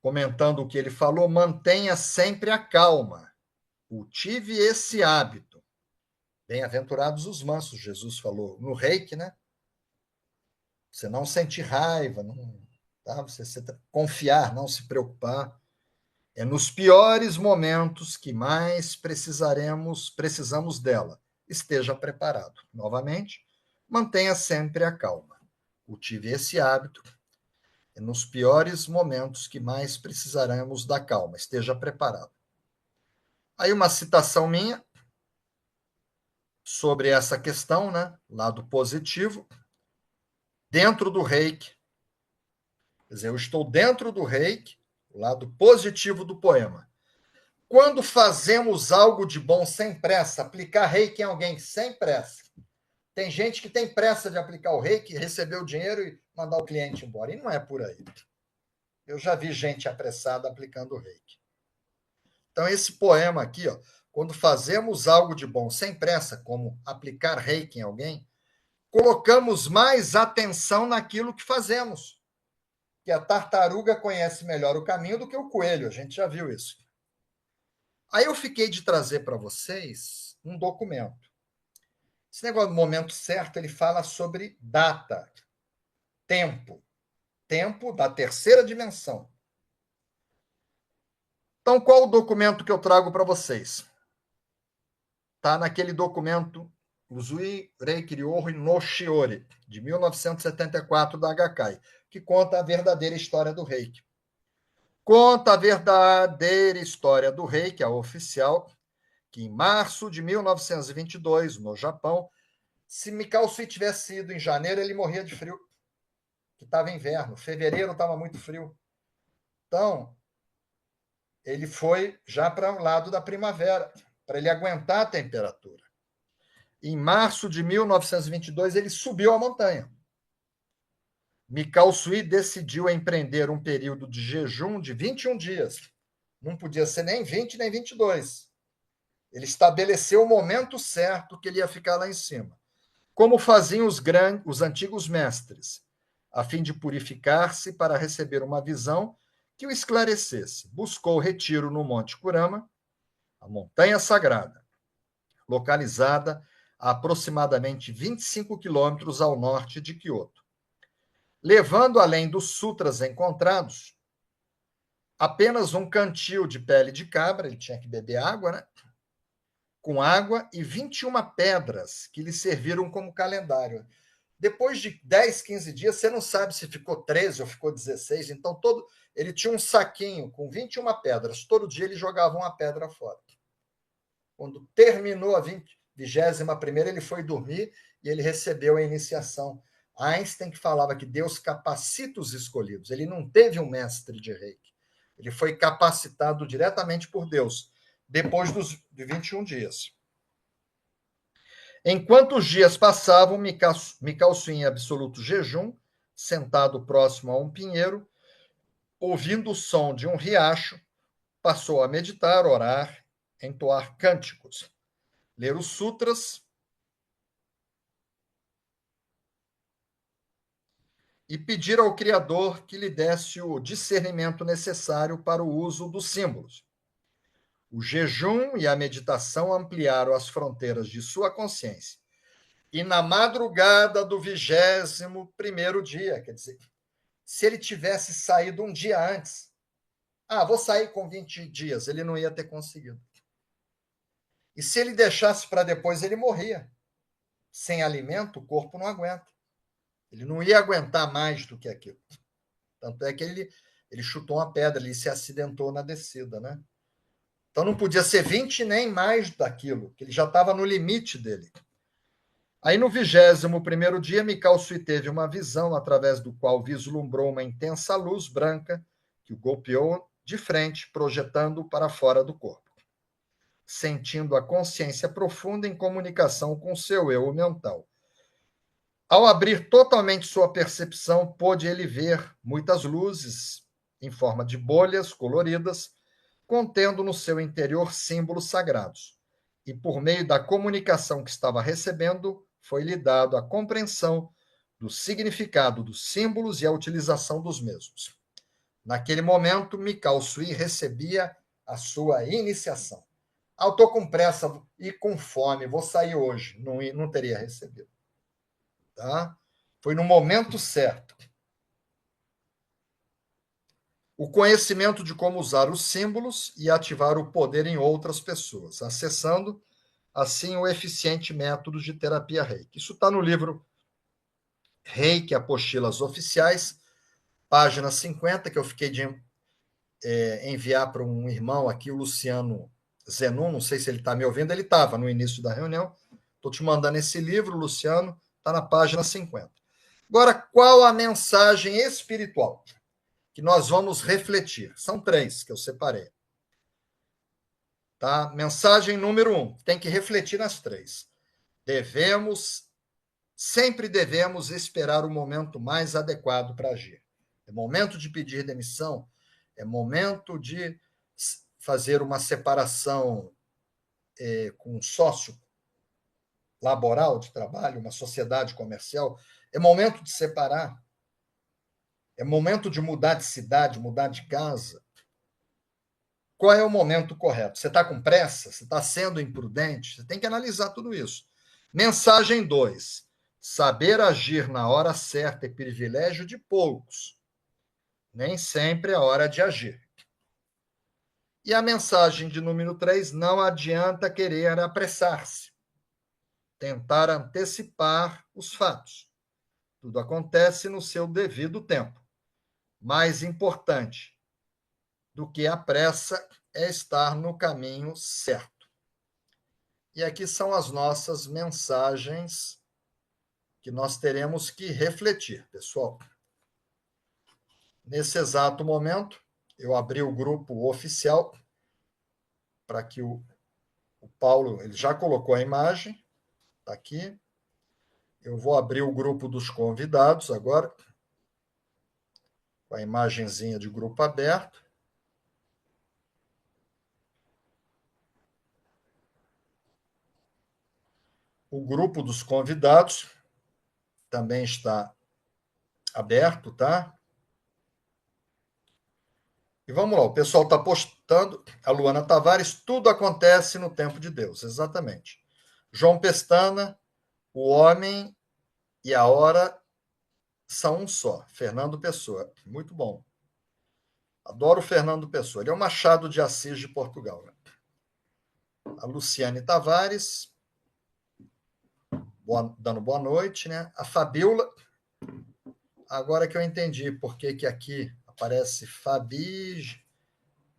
Comentando o que ele falou: mantenha sempre a calma. Cultive esse hábito. Bem-aventurados os mansos, Jesus falou no Reiki, né? Você não sentir raiva, não, tá? Você confiar, não se preocupar. É nos piores momentos que mais precisamos dela. Esteja preparado. Novamente, mantenha sempre a calma. Cultive esse hábito. É nos piores momentos que mais precisaremos da calma. Esteja preparado. Aí uma citação minha sobre essa questão, né? Lado positivo. Dentro do Reiki. Quer dizer, eu estou dentro do Reiki, lado positivo do poema. Quando fazemos algo de bom sem pressa, aplicar reiki em alguém sem pressa. Tem gente que tem pressa de aplicar o reiki, receber o dinheiro e mandar o cliente embora. E não é por aí. Eu já vi gente apressada aplicando o reiki. Então, esse poema aqui, ó, quando fazemos algo de bom sem pressa, como aplicar reiki em alguém, colocamos mais atenção naquilo que fazemos. Que a tartaruga conhece melhor o caminho do que o coelho. A gente já viu isso. Aí eu fiquei de trazer para vocês um documento. Esse negócio do momento certo, ele fala sobre data, tempo. Tempo da terceira dimensão. Então, qual o documento que eu trago para vocês? Está naquele documento Uzui Reiki Ryohei no Shiori, de 1974, da Gakkai, que conta a verdadeira história do Reiki. conta a verdadeira história do rei, que é a oficial, que em março de 1922, no Japão, se Mikao Sui tivesse ido em janeiro, ele morria de frio, que estava inverno. Fevereiro estava muito frio. Então, ele foi já para o lado da primavera, para ele aguentar a temperatura. Em março de 1922, ele subiu a montanha. Mikao Sui decidiu empreender um período de jejum de 21 dias. Não podia ser nem 20, nem 22. Ele estabeleceu o momento certo que ele ia ficar lá em cima. Como faziam os antigos mestres, a fim de purificar-se para receber uma visão que o esclarecesse. Buscou retiro no Monte Kurama, a montanha sagrada, localizada a aproximadamente 25 quilômetros ao norte de Kyoto. Levando além dos sutras encontrados, apenas um cantil de pele de cabra, ele tinha que beber água, né? Com água e 21 pedras que lhe serviram como calendário. Depois de 10, 15 dias, você não sabe se ficou 13 ou ficou 16. Então, ele tinha um saquinho com 21 pedras. Todo dia ele jogava uma pedra fora. Quando terminou a 21ª, ele foi dormir e ele recebeu a iniciação. Einstein que falava que Deus capacita os escolhidos. Ele não teve um mestre de Reiki. Ele foi capacitado diretamente por Deus, depois de 21 dias. Enquanto os dias passavam, Mikao Sui em absoluto jejum, sentado próximo a um pinheiro, ouvindo o som de um riacho, passou a meditar, orar, entoar cânticos, ler os sutras e pedir ao Criador que lhe desse o discernimento necessário para o uso dos símbolos. O jejum e a meditação ampliaram as fronteiras de sua consciência. E na madrugada do 21º dia, quer dizer, se ele tivesse saído um dia antes, vou sair com 20 dias, ele não ia ter conseguido. E se ele deixasse para depois, ele morria. Sem alimento, o corpo não aguenta. Ele não ia aguentar mais do que aquilo. Tanto é que ele chutou uma pedra, ele se acidentou na descida, né? Então não podia ser 20 nem mais daquilo, que ele já estava no limite dele. Aí no 21º dia, Mikao Sui teve uma visão através do qual vislumbrou uma intensa luz branca que o golpeou de frente, projetando para fora do corpo, sentindo a consciência profunda em comunicação com seu eu mental. Ao abrir totalmente sua percepção, pôde ele ver muitas luzes em forma de bolhas coloridas, contendo no seu interior símbolos sagrados. E por meio da comunicação que estava recebendo, foi-lhe dado a compreensão do significado dos símbolos e a utilização dos mesmos. Naquele momento, Mikao Sui recebia a sua iniciação. Eu estou com pressa e com fome, vou sair hoje. Não teria recebido. Tá? Foi no momento certo. O conhecimento de como usar os símbolos e ativar o poder em outras pessoas, acessando, assim, o eficiente método de terapia Reiki. Isso está no livro Reiki, Apostilas Oficiais, página 50, que eu fiquei de enviar para um irmão aqui, o Luciano Zenon, não sei se ele está me ouvindo, ele estava no início da reunião. Estou te mandando esse livro, Luciano, está na página 50. Agora, qual a mensagem espiritual que nós vamos refletir? São 3 que eu separei. Tá? Mensagem número 1, tem que refletir nas 3. Sempre devemos esperar o momento mais adequado para agir. É momento de pedir demissão, é momento de fazer uma separação com um sócio laboral de trabalho, uma sociedade comercial, é momento de separar. É momento de mudar de cidade, mudar de casa. Qual é o momento correto? Você está com pressa? Você está sendo imprudente? Você tem que analisar tudo isso. Mensagem 2. Saber agir na hora certa é privilégio de poucos. Nem sempre é hora de agir. E a mensagem de número 3, não adianta querer apressar-se. Tentar antecipar os fatos. Tudo acontece no seu devido tempo. Mais importante, do que a pressa é estar no caminho certo. E aqui são as nossas mensagens que nós teremos que refletir, pessoal. Nesse exato momento, eu abri o grupo oficial para que o Paulo, ele já colocou a imagem, está aqui. Eu vou abrir o grupo dos convidados agora, com a imagenzinha de grupo aberto. O grupo dos convidados também está aberto, tá? E vamos lá, o pessoal está postando. A Luana Tavares, tudo acontece no tempo de Deus, exatamente. João Pestana, o homem e a hora são um só. Fernando Pessoa, muito bom. Adoro o Fernando Pessoa. Ele é o Machado de Assis de Portugal. Né? A Luciane Tavares, dando boa noite. Né? A Fabiola, agora que eu entendi por que aqui aparece Fabi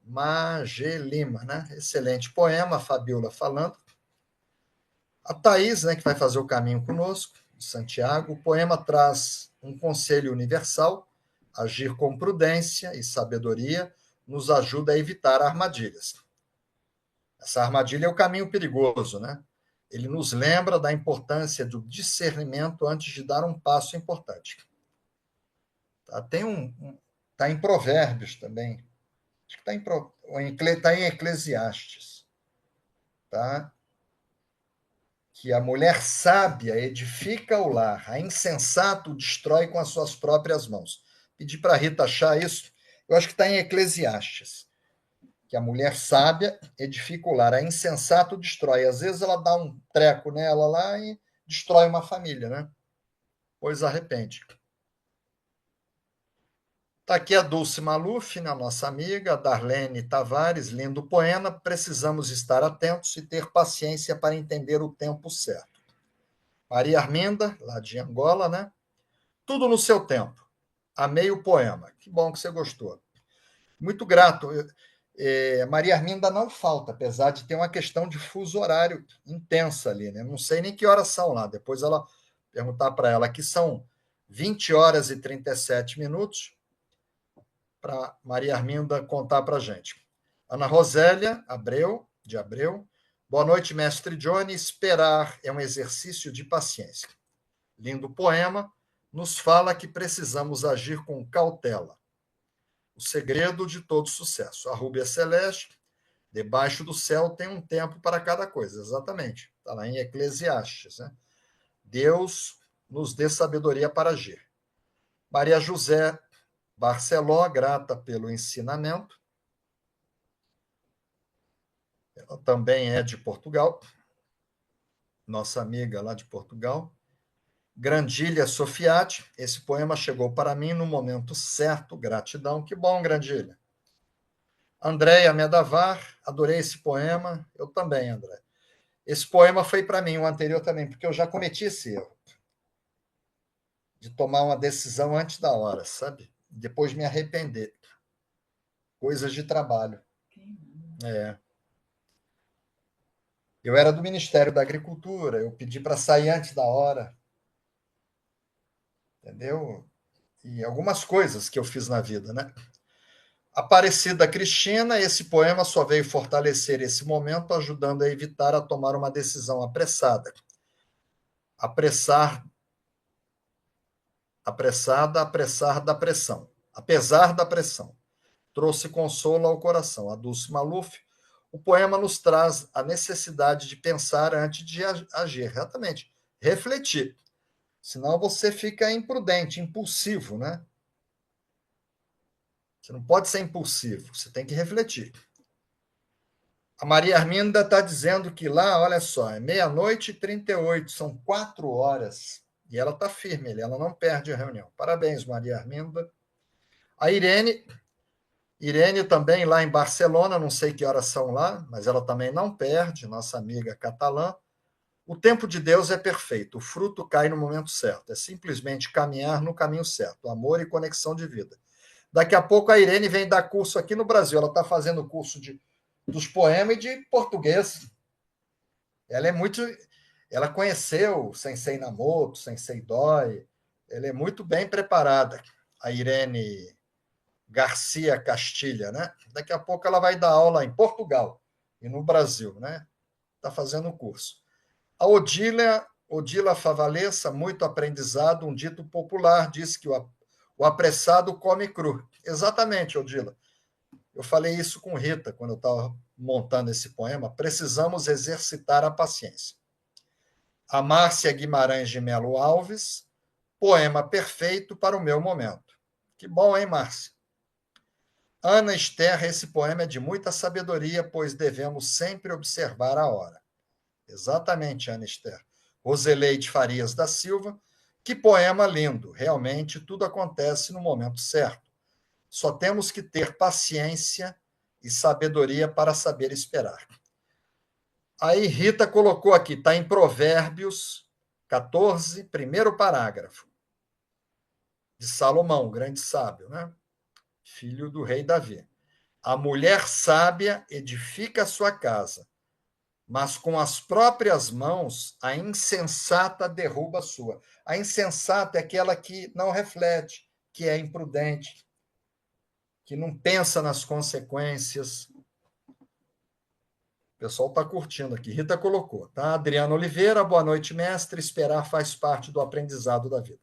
Magelima. Né? Excelente poema, a Fabiola falando. A Thaís, né, que vai fazer o caminho conosco, de Santiago. O poema traz um conselho universal: agir com prudência e sabedoria nos ajuda a evitar armadilhas. Essa armadilha é o caminho perigoso, né? Ele nos lembra da importância do discernimento antes de dar um passo importante. Tá? Tá em Provérbios também. Acho que está em Eclesiastes. Tá? Que a mulher sábia edifica o lar, a insensato destrói com as suas próprias mãos. Pedi para a Rita achar isso. Eu acho que está em Eclesiastes. Que a mulher sábia edifica o lar, a insensato destrói. Às vezes ela dá um treco nela lá e destrói uma família, né? Pois arrepende. Está aqui a Dulce Maluf, né, nossa amiga, a Darlene Tavares, lindo poema. Precisamos estar atentos e ter paciência para entender o tempo certo. Maria Arminda, lá de Angola, né? Tudo no seu tempo. Amei o poema. Que bom que você gostou. Muito grato. Maria Arminda não falta, apesar de ter uma questão de fuso horário intensa ali, né? Não sei nem que horas são lá. Depois ela perguntar para ela que são 20 horas e 37 minutos para Maria Arminda contar para a gente. Ana Rosélia de Abreu. Boa noite, mestre Johnny. Esperar é um exercício de paciência. Lindo poema, nos fala que precisamos agir com cautela. O segredo de todo sucesso. A Rúbia Celeste, debaixo do céu tem um tempo para cada coisa. Exatamente. Está lá em Eclesiastes. Né? Deus nos dê sabedoria para agir. Maria José Barceló, grata pelo ensinamento. Ela também é de Portugal. Nossa amiga lá de Portugal. Grandília Sofiati, esse poema chegou para mim no momento certo, gratidão. Que bom, Grandília. Andréia Medavar, adorei esse poema. Eu também, André. Esse poema foi para mim, o anterior também, porque eu já cometi esse erro de tomar uma decisão antes da hora, sabe? Depois me arrepender. Coisas de trabalho. É. Eu era do Ministério da Agricultura, eu pedi para sair antes da hora. Entendeu? E algumas coisas que eu fiz na vida, né? Aparecida Cristina, esse poema só veio fortalecer esse momento, ajudando a evitar a tomar uma decisão apressada. Apressar da pressão. Apesar da pressão. Trouxe consolo ao coração. A Dulce Maluf, o poema nos traz a necessidade de pensar antes de agir. Exatamente. Refletir. Senão você fica imprudente, impulsivo, né? Você não pode ser impulsivo, você tem que refletir. A Maria Arminda está dizendo que lá, olha só, é 00:38, são 4 horas. E ela está firme, ela não perde a reunião. Parabéns, Maria Arminda. A Irene também lá em Barcelona, não sei que horas são lá, mas ela também não perde, nossa amiga catalã. O tempo de Deus é perfeito, o fruto cai no momento certo. É simplesmente caminhar no caminho certo, amor e conexão de vida. Daqui a pouco a Irene vem dar curso aqui no Brasil. Ela está fazendo curso dos poemas e de português. Ela é muito... Ela conheceu Sensei Namoto, Sensei Doi. Ela é muito bem preparada. A Irene Garcia Castilha, né? Daqui a pouco ela vai dar aula em Portugal e no Brasil, né? Está fazendo o curso. A Odila Favalesa, muito aprendizado, um dito popular, diz que o apressado come cru. Exatamente, Odila. Eu falei isso com Rita quando eu estava montando esse poema. Precisamos exercitar a paciência. A Márcia Guimarães de Melo Alves, poema perfeito para o meu momento. Que bom, hein, Márcia? Ana Esther, esse poema é de muita sabedoria, pois devemos sempre observar a hora. Exatamente, Ana Esther. Roseleide Farias da Silva, que poema lindo. Realmente tudo acontece no momento certo. Só temos que ter paciência e sabedoria para saber esperar. Aí Rita colocou aqui, está em Provérbios 14, primeiro parágrafo, de Salomão, grande sábio, né? Filho do rei Davi. A mulher sábia edifica a sua casa, mas com as próprias mãos a insensata derruba a sua. A insensata é aquela que não reflete, que é imprudente, que não pensa nas consequências. O pessoal está curtindo aqui. Rita colocou, tá? Adriana Oliveira, boa noite, mestre. Esperar faz parte do aprendizado da vida.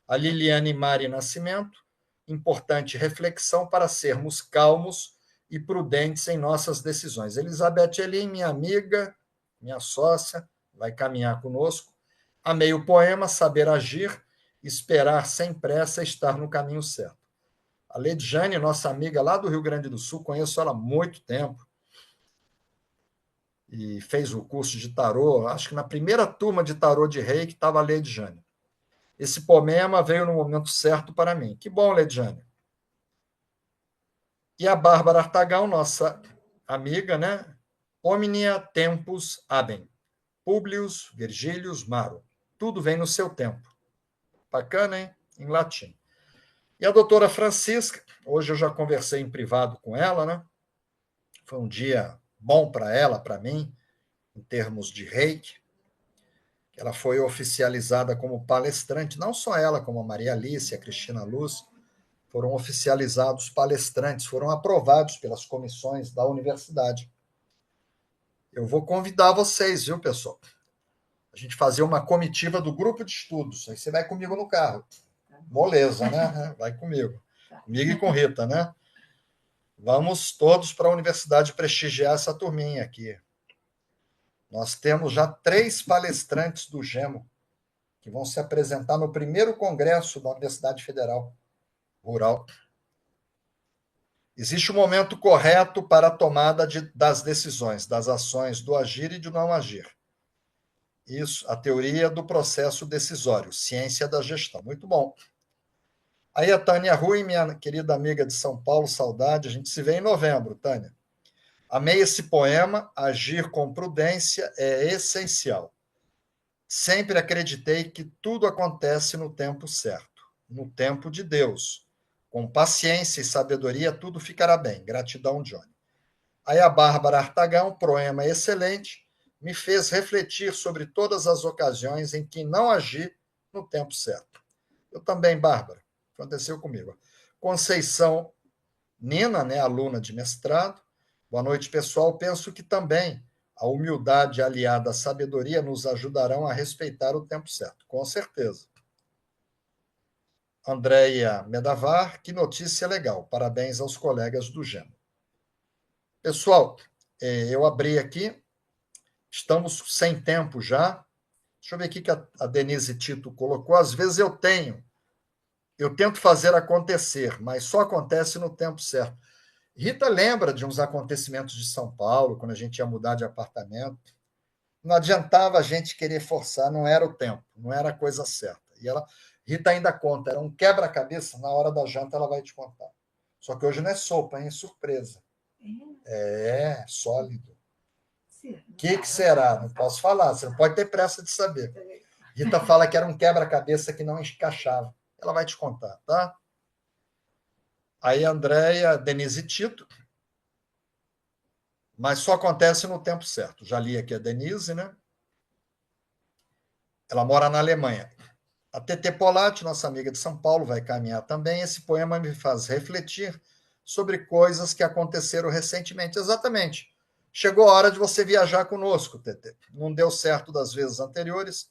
A Liliane Mari Nascimento, importante reflexão para sermos calmos e prudentes em nossas decisões. Elizabeth Elim, minha amiga, minha sócia, vai caminhar conosco. Amei o poema, saber agir, esperar sem pressa, estar no caminho certo. A Ledjane, nossa amiga lá do Rio Grande do Sul, conheço ela há muito tempo, e fez o curso de tarô, acho que na primeira turma de tarô de rei que estava a Ledjane. Esse poema veio no momento certo para mim. Que bom, Ledjane. E a Bárbara Artagal, nossa amiga, né? Omnia tempus habem. Publius, Virgilius, Maro. Tudo vem no seu tempo. Bacana, hein? Em latim. E a doutora Francisca, hoje eu já conversei em privado com ela, né? Foi um dia bom para ela, para mim, em termos de reiki. Ela foi oficializada como palestrante, não só ela, como a Maria Alice, a Cristina Luz, foram oficializados palestrantes, foram aprovados pelas comissões da universidade. Eu vou convidar vocês, viu, pessoal? A gente fazer uma comitiva do grupo de estudos. Aí você vai comigo no carro. Moleza, né? Vai comigo. Comigo e com Rita, né? Vamos todos para a universidade prestigiar essa turminha aqui. Nós temos já 3 palestrantes do GEMO que vão se apresentar no primeiro congresso da Universidade Federal Rural. Existe um momento correto para a tomada das decisões, das ações, do agir e do não agir. Isso, a teoria do processo decisório, ciência da gestão. Muito bom. Aí a Tânia Rui, minha querida amiga de São Paulo, saudade, a gente se vê em novembro, Tânia. Amei esse poema, agir com prudência é essencial. Sempre acreditei que tudo acontece no tempo certo, no tempo de Deus. Com paciência e sabedoria, tudo ficará bem. Gratidão, Johnny. Aí a Bárbara Artagão, poema excelente, me fez refletir sobre todas as ocasiões em que não agi no tempo certo. Eu também, Bárbara, aconteceu comigo. Conceição Nina, né, aluna de mestrado. Boa noite, pessoal. Penso que também a humildade aliada à sabedoria nos ajudarão a respeitar o tempo certo. Com certeza. Andréia Medavar, que notícia legal. Parabéns aos colegas do GEM. Pessoal, eu abri aqui, estamos sem tempo já. Deixa eu ver aqui que a Denise Tito colocou. Às vezes eu tento fazer acontecer, mas só acontece no tempo certo. Rita lembra de uns acontecimentos de São Paulo, quando a gente ia mudar de apartamento. Não adiantava a gente querer forçar, não era o tempo, não era a coisa certa. E Rita ainda conta, era um quebra-cabeça, na hora da janta ela vai te contar. Só que hoje não é sopa, hein? É surpresa. É sólido. O que será? Não posso falar, você não pode ter pressa de saber. Rita fala que era um quebra-cabeça que não encaixava. Ela vai te contar, tá? Aí, Andréia, Denise e Tito, mas só acontece no tempo certo. Já li aqui a Denise, né? Ela mora na Alemanha. A TT Polatti, nossa amiga de São Paulo, vai caminhar também. Esse poema me faz refletir sobre coisas que aconteceram recentemente. Exatamente. Chegou a hora de você viajar conosco, TT. Não deu certo das vezes anteriores.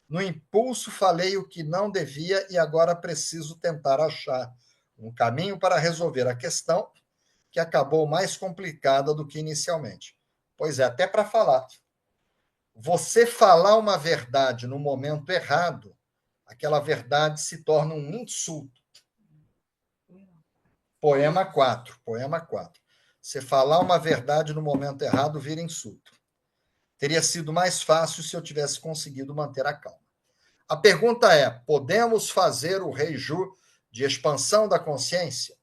No impulso, falei o que não devia e agora preciso tentar achar um caminho para resolver a questão que acabou mais complicada do que inicialmente. Pois é, até para falar. Você falar uma verdade no momento errado, aquela verdade se torna um insulto. Poema 4, poema 4. Você falar uma verdade no momento errado vira insulto. Teria sido mais fácil se eu tivesse conseguido manter a calma. A pergunta é: podemos fazer o reiju de expansão da consciência?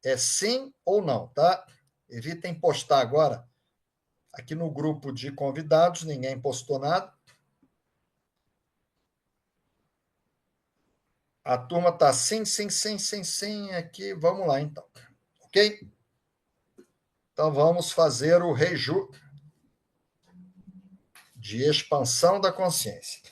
É sim ou não, tá? Evitem postar agora. Aqui no grupo de convidados, ninguém postou nada. A turma está sim, sim, sim, sim, sim aqui. Vamos lá, então. Ok? Então, vamos fazer o reju de expansão da consciência.